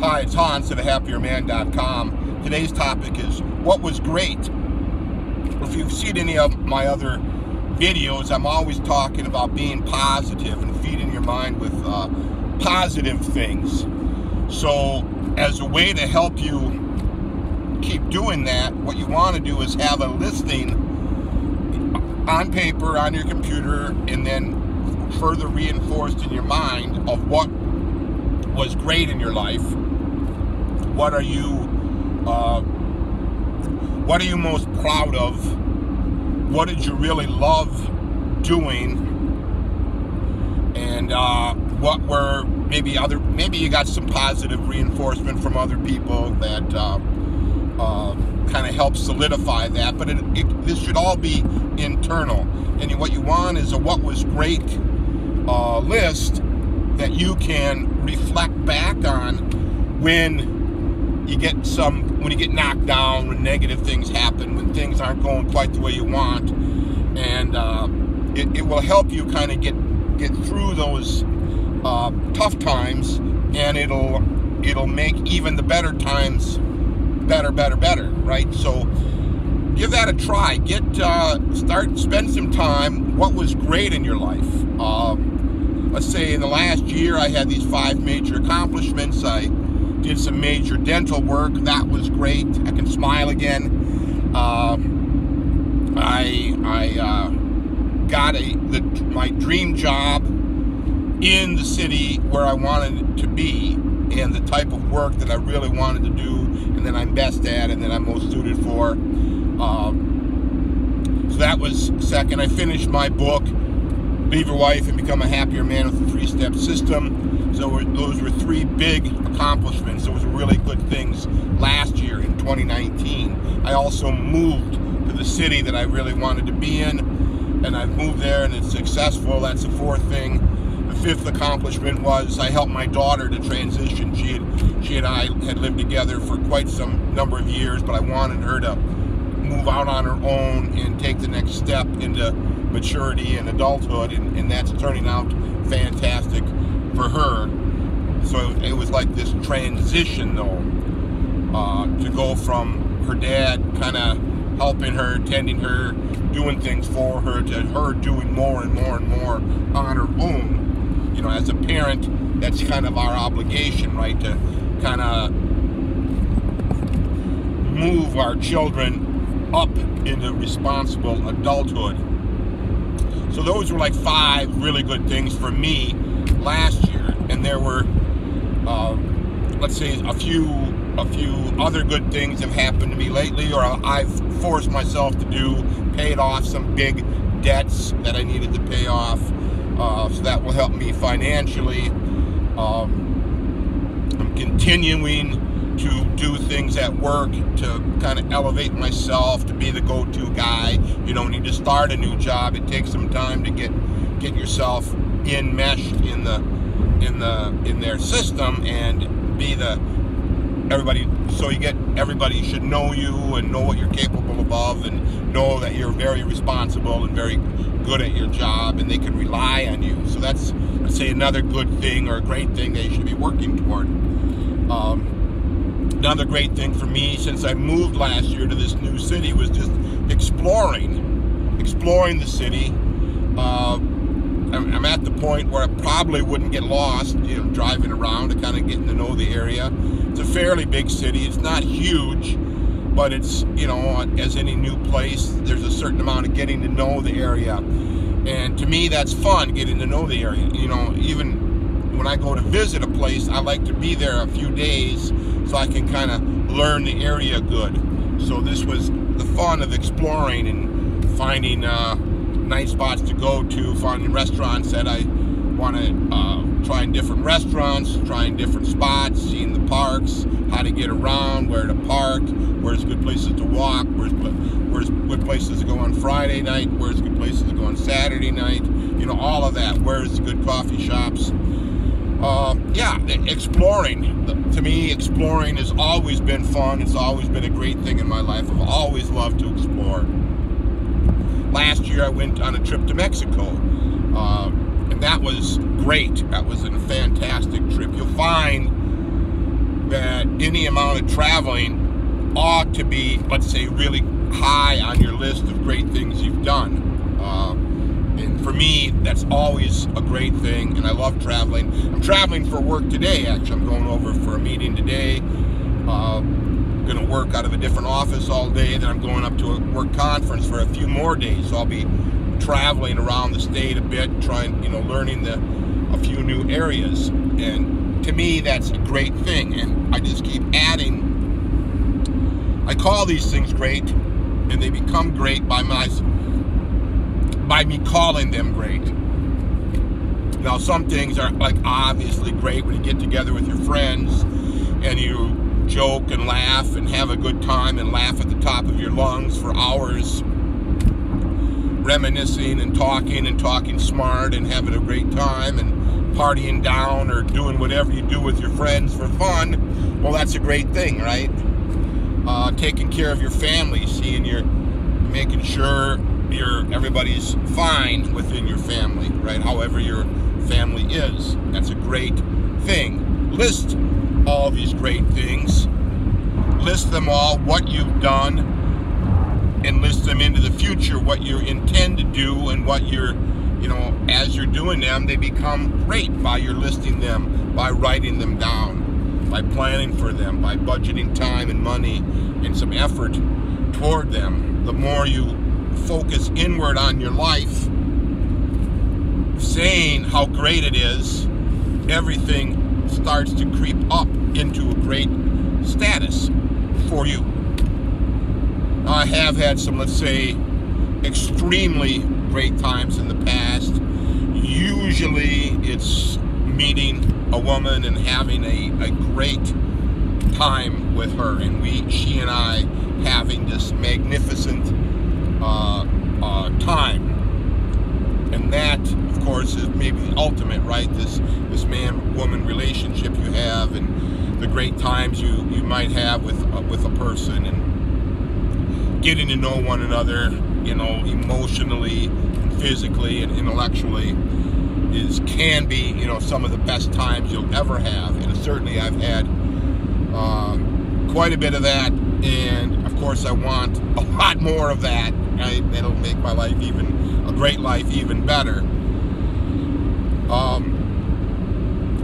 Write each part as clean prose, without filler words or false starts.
Hi, it's Hans at thehappierman.com. Today's topic is what was great. If you've seen any of my other videos, I'm always talking about being positive and feeding your mind with positive things. So as a way to help you keep doing that, what you want to do is have a listing on paper, on your computer, and then further reinforced in your mind of what was great in your life. What are you most proud of? What did you really love doing? And what were maybe you got some positive reinforcement from other people that kind of helps solidify that. But this should all be internal. And what you want is a what was great list that you can reflect back on when you get knocked down, when negative things happen, when things aren't going quite the way you want. And it will help you kind of get through those tough times, and it'll make even the better times better, right? So give that a try. Spend some time. What was great in your life? Let's say in the last year I had these 5 major accomplishments. I did some major dental work. That was great. I can smile again. I got my dream job in the city where I wanted to be, and the type of work that I really wanted to do, and that I'm best at, and that I'm most suited for. So that was second. I finished my book, Leave Your Wife and Become a Happier Man with a 3-Step System. So those were 3 big accomplishments. Those were really good things last year in 2019. I also moved to the city that I really wanted to be in, and I've moved there and it's successful. That's the 4th thing. The 5th accomplishment was I helped my daughter to transition. She and I had lived together for quite some number of years, but I wanted her to move out on her own and take the next step into maturity and adulthood, and that's turning out fantastic for her. So it was like this transition, though, to go from her dad kind of helping her, tending her, doing things for her, to her doing more and more and more on her own. You know, as a parent, that's kind of our obligation, right? To kind of move our children up into responsible adulthood. So those were like 5 really good things for me last year, and there were, let's say, a few other good things have happened to me lately, or I've forced myself to do, paid off some big debts that I needed to pay off. So that will help me financially. I'm continuing to do things at work to kind of elevate myself, to be the go-to guy. You don't need to start a new job. It takes some time to get yourself enmeshed in their system and be everybody. So everybody should know you and know what you're capable of, and know that you're very responsible and very good at your job, and they can rely on you. So that's, let's say, another good thing or a great thing they should be working toward. Another great thing for me since I moved last year to this new city was just exploring the city. I'm at the point where I probably wouldn't get lost, you know, driving around and kind of getting to know the area. It's a fairly big city. It's not huge, but it's, you know, as any new place, there's a certain amount of getting to know the area. And to me, that's fun, getting to know the area. You know, even when I go to visit a place, I like to be there a few days so I can kind of learn the area good. So this was the fun of exploring and finding nice spots to go to, finding restaurants that I want to, trying different restaurants, trying different spots, seeing the parks, how to get around, where to park, where's good places to walk, where's good places to go on Friday night, where's good places to go on Saturday night, you know, all of that, where's the good coffee shops. Yeah, exploring. To me, exploring has always been fun. It's always been a great thing in my life. I've always loved to explore. Last year I went on a trip to Mexico, and that was great. That was a fantastic trip. You'll find that any amount of traveling ought to be, let's say, really high on your list of great things you've done. And for me, that's always a great thing, and I love traveling. I'm traveling for work today, actually. I'm going over for a meeting today. Going to work out of a different office all day, then I'm going up to a work conference for a few more days. So I'll be traveling around the state a bit, trying, learning a few new areas. And to me, that's a great thing, and I just keep adding. I call these things great, and they become great by me calling them great. Now, some things are like obviously great when you get together with your friends and you joke and laugh and have a good time and laugh at the top of your lungs for hours, reminiscing and talking smart and having a great time and partying down or doing whatever you do with your friends for fun. Well, that's a great thing, right? Taking care of your family, making sure everybody's fine within your family, right? However your family is, that's a great thing. List all these great things. List them all, what you've done, and list them into the future, what you intend to do, and what you're, as you're doing them, they become great by your listing them, by writing them down, by planning for them, by budgeting time and money and some effort toward them. The more you focus inward on your life, saying how great it is, everything starts to creep up into a great status for you. I have had some, let's say, extremely great times in the past. Usually it's meeting a woman and having a great time with her, and she and I having this magnificent time. And that, of course, is maybe the ultimate, right? This man-woman relationship you have, and the great times you might have with a person, and getting to know one another, emotionally, and physically, and intellectually, can be, some of the best times you'll ever have. And certainly I've had quite a bit of that, and of course I want a lot more of that. Right? That'll make my life a great life even better.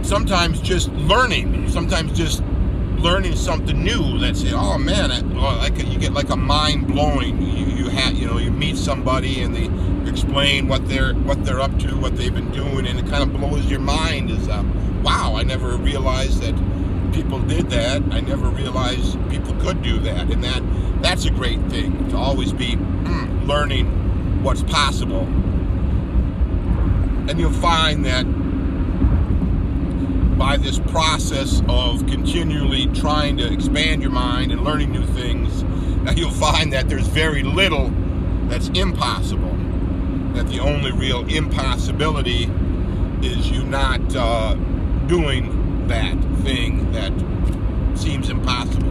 Sometimes just learning something new. Let's say, oh man, you get like a mind blowing. You meet somebody and they explain what they're up to, what they've been doing, and it kind of blows your mind. Wow, I never realized that people did that. I never realized people could do that, and that's a great thing, to always be learning what's possible. And you'll find that by this process of continually trying to expand your mind and learning new things, that you'll find that there's very little that's impossible. That the only real impossibility is you not doing that thing that seems impossible.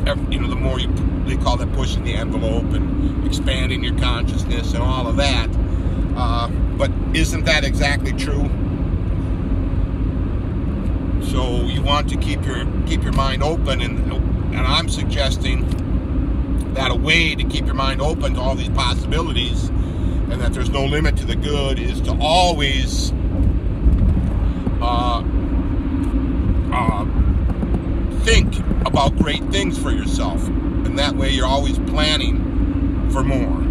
The more they call that pushing the envelope and expanding your consciousness and all of that. But isn't that exactly true? So you want to keep your mind open, and I'm suggesting that a way to keep your mind open to all these possibilities, and that there's no limit to the good, is to always think about great things for yourself, and that way you're always planning for more.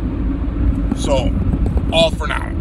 So, all for now.